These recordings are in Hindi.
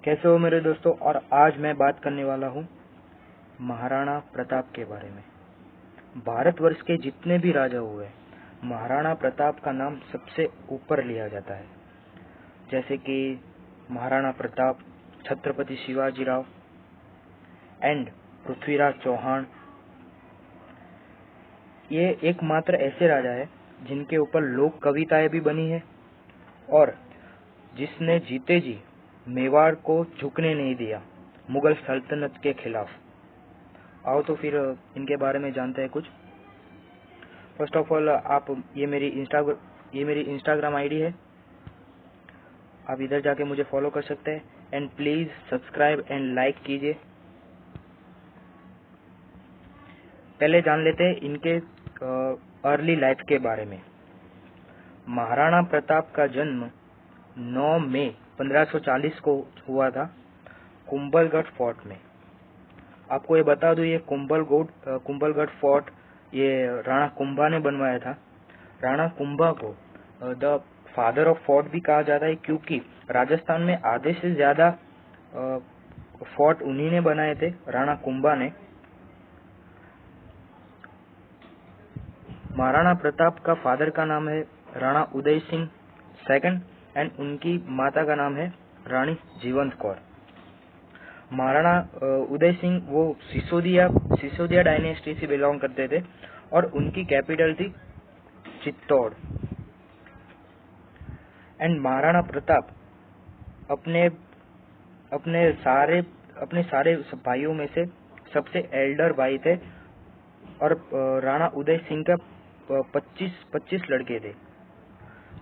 कैसे हो मेरे दोस्तों। और आज मैं बात करने वाला हूँ महाराणा प्रताप के बारे में। भारतवर्ष के जितने भी राजा हुए, महाराणा प्रताप का नाम सबसे ऊपर लिया जाता है। जैसे कि महाराणा प्रताप, छत्रपति शिवाजी राव एंड पृथ्वीराज चौहान। ये एकमात्र ऐसे राजा है जिनके ऊपर लोक कविताएं भी बनी है और जिसने जीते जी मेवाड़ को झुकने नहीं दिया मुगल सल्तनत के खिलाफ। आओ तो फिर इनके बारे में जानते हैं कुछ। फर्स्ट ऑफ ऑल, आप ये मेरी इंस्टाग्राम आईडी है, आप इधर जाके मुझे फॉलो कर सकते हैं and please subscribe and like कीजिए। पहले जान लेते हैं इनके अर्ली लाइफ के बारे में। महाराणा प्रताप का जन्म 9 मई 1540 को हुआ था कुंभलगढ़ फोर्ट में। आपको ये बता दूं, ये कुंभलगढ़ फोर्ट ये राणा कुंभा ने बनवाया था। राणा कुंभा को द फादर ऑफ फोर्ट भी कहा जाता है, क्योंकि राजस्थान में आधे से ज्यादा फोर्ट उन्हीं ने बनाए थे, राणा कुंभा ने। महाराणा प्रताप का फादर का नाम है राणा उदय सिंह सेकंड एंड उनकी माता का नाम है रानी जीवंत कौर। महाराणा उदय सिंह वो सिसोदिया डायनेस्टी से बिलोंग करते थे और उनकी कैपिटल थी चित्तौड़। एंड महाराणा प्रताप अपने सारे भाइयों में से सबसे एल्डर भाई थे और राणा उदय सिंह का 25 लड़के थे।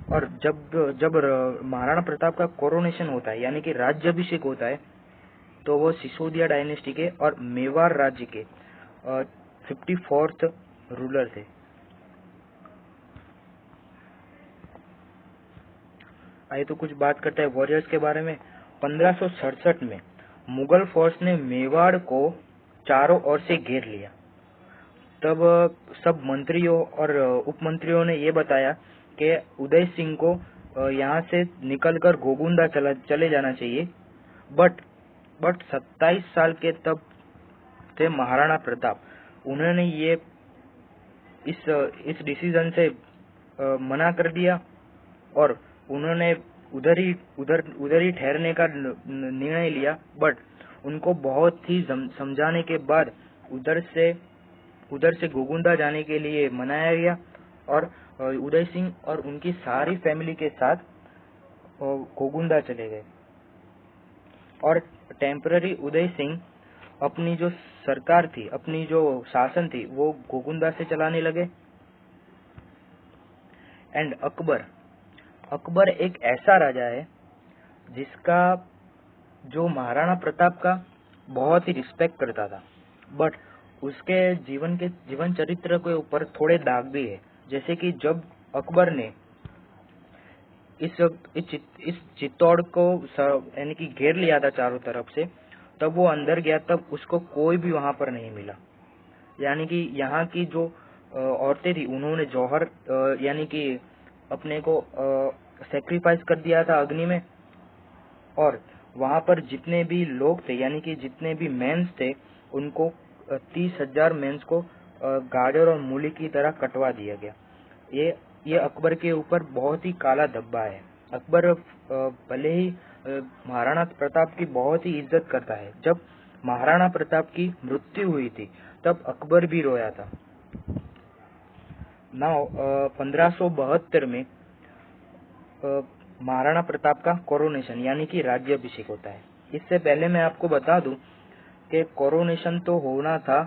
और जब महाराणा प्रताप का कोरोनेशन होता है, यानी कि राज्याभिषेक होता है, तो वो सिसोदिया डायनेस्टी के और मेवाड़ राज्य के 54th रूलर थे। आइए तो कुछ बात करते हैं वॉरियर्स के बारे में। 1567 में मुगल फोर्स ने मेवाड़ को चारों ओर से घेर लिया। तब सब मंत्रियों और उपमंत्रियों ने ये बताया कि उदय सिंह को यहाँ से निकलकर गोगुंदा चले जाना चाहिए। बट 27 साल के तब थे महाराणा प्रताप। उन्होंने ये इस डिसीजन से मना कर दिया और उन्होंने उधर ही ठहरने का निर्णय लिया। बट उनको बहुत ही समझाने के बाद उधर से गोगुंदा जाने के लिए मनाया गया और उदय सिंह और उनकी सारी फैमिली के साथ गोगुंदा चले गए। और टेम्पररी उदय सिंह अपनी जो सरकार थी, अपनी जो शासन थी, वो गोगुंदा से चलाने लगे। एंड अकबर एक ऐसा राजा है जिसका जो महाराणा प्रताप का बहुत ही रिस्पेक्ट करता था, बट उसके जीवन चरित्र के ऊपर थोड़े दाग भी है। जैसे कि जब अकबर ने इस चित्तौड़ को यानी कि घेर लिया था चारों तरफ से, तब वो अंदर गया, तब उसको कोई भी वहां पर नहीं मिला। यानी कि यहाँ की जो औरतें थी, उन्होंने जौहर यानी कि अपने को सेक्रीफाइस कर दिया था अग्नि में। और वहां पर जितने भी लोग थे, यानी कि जितने भी मेंस थे, उनको 30,000 मेंस को गाजर और मूली की तरह कटवा दिया गया। ये अकबर के ऊपर बहुत ही काला धब्बा है। अकबर भले ही महाराणा प्रताप की बहुत ही इज्जत करता है। जब महाराणा प्रताप की मृत्यु हुई थी, तब अकबर भी रोया था। 1572 में महाराणा प्रताप का कोरोनेशन यानी कि राज्याभिषेक होता है। इससे पहले मैं आपको बता दूं कि कोरोनेशन तो होना था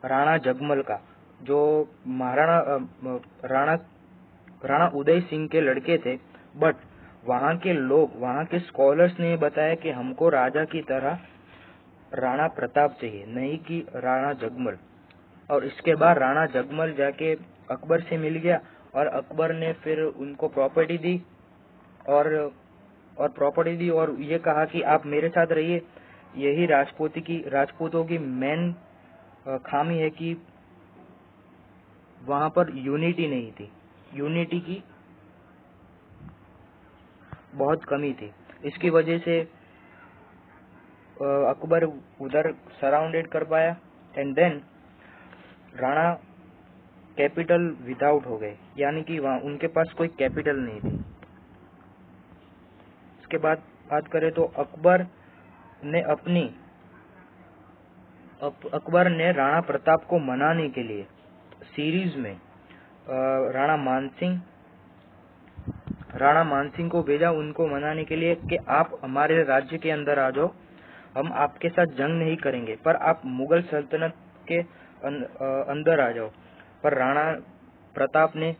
राणा जगमल का, जो राणा उदय सिंह के लड़के थे। बट वहां के स्कॉलर्स ने बताया कि हमको राजा की तरह राणा प्रताप चाहिए, नहीं कि राणा जगमल। और इसके बाद राणा जगमल जाके अकबर से मिल गया और अकबर ने फिर उनको प्रॉपर्टी दी और ये कहा कि आप मेरे साथ रहिए। यही राजपूतों की मेन खामी है कि वहां पर यूनिटी नहीं थी, यूनिटी की बहुत कमी थी। इसकी वजह से अकबर उधर सराउंडेड कर पाया and then Rana capital without हो गए, यानी कि वहाँ उनके पास कोई कैपिटल नहीं थी। इसके बाद बात करें तो अकबर ने राणा प्रताप को मनाने के लिए सीरीज में राणा मानसिंह को भेजा उनको मनाने के लिए कि आप हमारे राज्य के अंदर आ जाओ, हम आपके साथ जंग नहीं करेंगे पर आप मुगल सल्तनत के अंदर आ जाओ। पर राणा प्रताप ने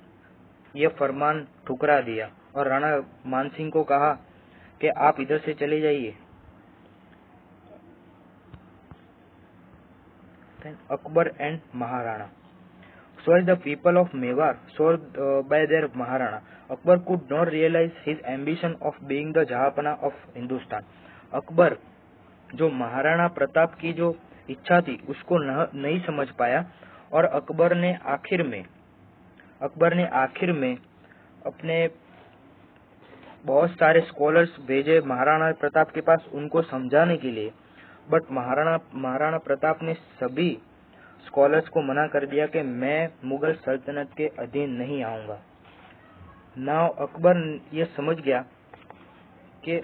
यह फरमान ठुकरा दिया और राणा मानसिंह को कहा कि आप इधर से चले जाइए। Akbar and Maharana. So as the people of Mewar saw by their Maharana, Akbar could not realize his ambition of being the Jahapana of Hindustan. Akbar जो महाराणा प्रताप की जो इच्छा थी उसको नहीं समझ पाया और अकबर ने आखिर में अपने बहुत सारे स्कॉलर्स भेजे महाराणा प्रताप के पास उनको समझाने के लिए, बट महाराणा प्रताप ने सभी स्कॉलर्स को मना कर दिया कि मैं मुगल सल्तनत के अधीन नहीं आऊंगा। नाउ अकबर ये समझ गया कि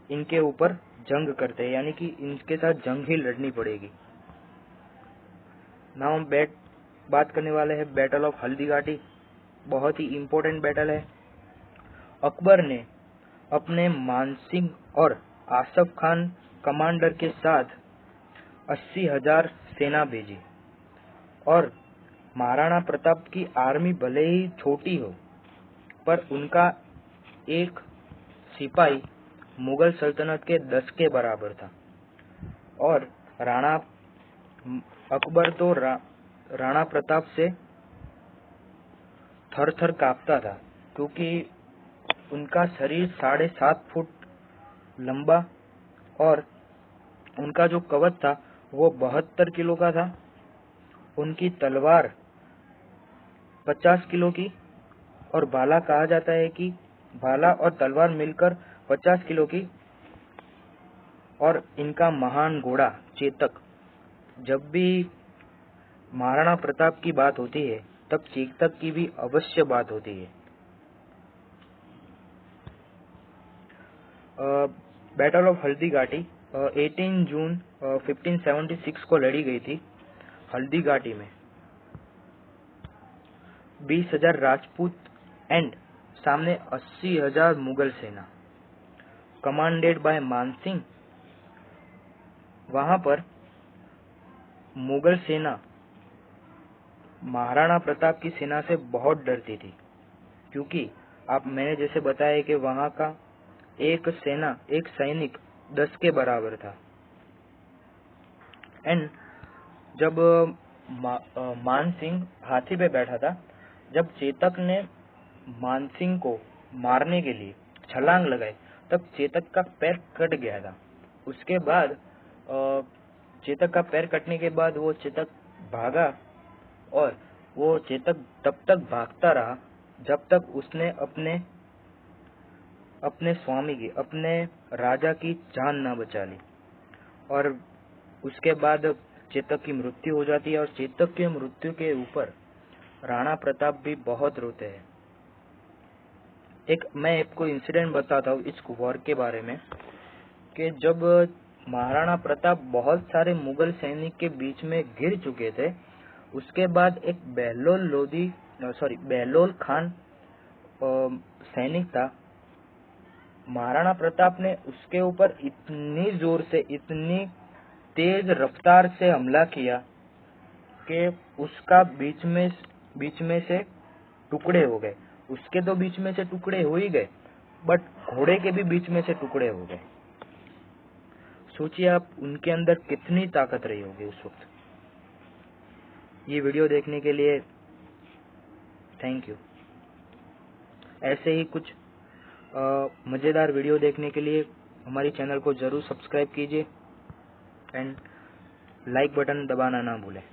इनके ऊपर जंग करते हैं, यानी कि इनके साथ जंग ही लड़नी पड़ेगी। नाउ हम बात करने वाले हैं बैटल ऑफ हल्दीघाटी। बहुत ही इम्पोर्टेंट बैटल है। अकबर ने अपने मानसिंह और आसफ खान कमांडर के साथ 80,000 सेना भेजी और महाराणा प्रताप की आर्मी भले ही छोटी हो पर उनका एक सिपाही मुगल सल्तनत के 10 के बराबर था और अकबर तो राणा प्रताप से थर थर कांपता था क्योंकि उनका शरीर 7.5 फुट लंबा और उनका जो कवच था वो 72 किलो का था। उनकी तलवार 50 किलो की और भाला कहा जाता है कि भाला और तलवार मिलकर 50 किलो की। और इनका महान घोड़ा चेतक, जब भी महाराणा प्रताप की बात होती है तब चेतक की भी अवश्य बात होती है। बैटल ऑफ हल्दीघाटी 18 जून 1576 को लड़ी गई थी। हल्दीघाटी में 20,000 राजपूत एंड सामने 80,000 मुगल सेना कमांडेड बाय मानसिंह। वहां पर मुगल सेना महाराणा प्रताप की सेना से बहुत डरती थी क्योंकि मैंने जैसे बताया कि वहां का एक सैनिक 10 के बराबर था। एंड जब मानसिंह हाथी पे बैठा था, जब चेतक ने मानसिंह को मारने के लिए छलांग लगाई तब चेतक का पैर कट गया था। उसके बाद चेतक का पैर कटने के बाद वो चेतक भागा और वो चेतक तब तक भागता रहा जब तक उसने अपने स्वामी की, अपने राजा की जान ना बचा ली। और उसके बाद चेतक की मृत्यु हो जाती है और चेतक की मृत्यु के ऊपर राणा प्रताप भी बहुत रोते हैं। मैं आपको इंसिडेंट बताता हूँ इस वॉर के बारे में कि जब महाराणा प्रताप बहुत सारे मुगल सैनिक के बीच में गिर चुके थे, उसके बाद एक बहलोल खान सैनिक था। महाराणा प्रताप ने उसके ऊपर इतनी जोर से, इतनी तेज रफ्तार से हमला किया कि उसका बीच में से टुकड़े हो गए। उसके तो बीच में से टुकड़े हो ही गए, बट घोड़े के भी बीच में से टुकड़े हो गए। सोचिए आप उनके अंदर कितनी ताकत रही होगी उस वक्त। ये वीडियो देखने के लिए थैंक यू। ऐसे ही कुछ मजेदार वीडियो देखने के लिए हमारी चैनल को जरूर सब्सक्राइब कीजिए एंड लाइक बटन दबाना ना भूलें।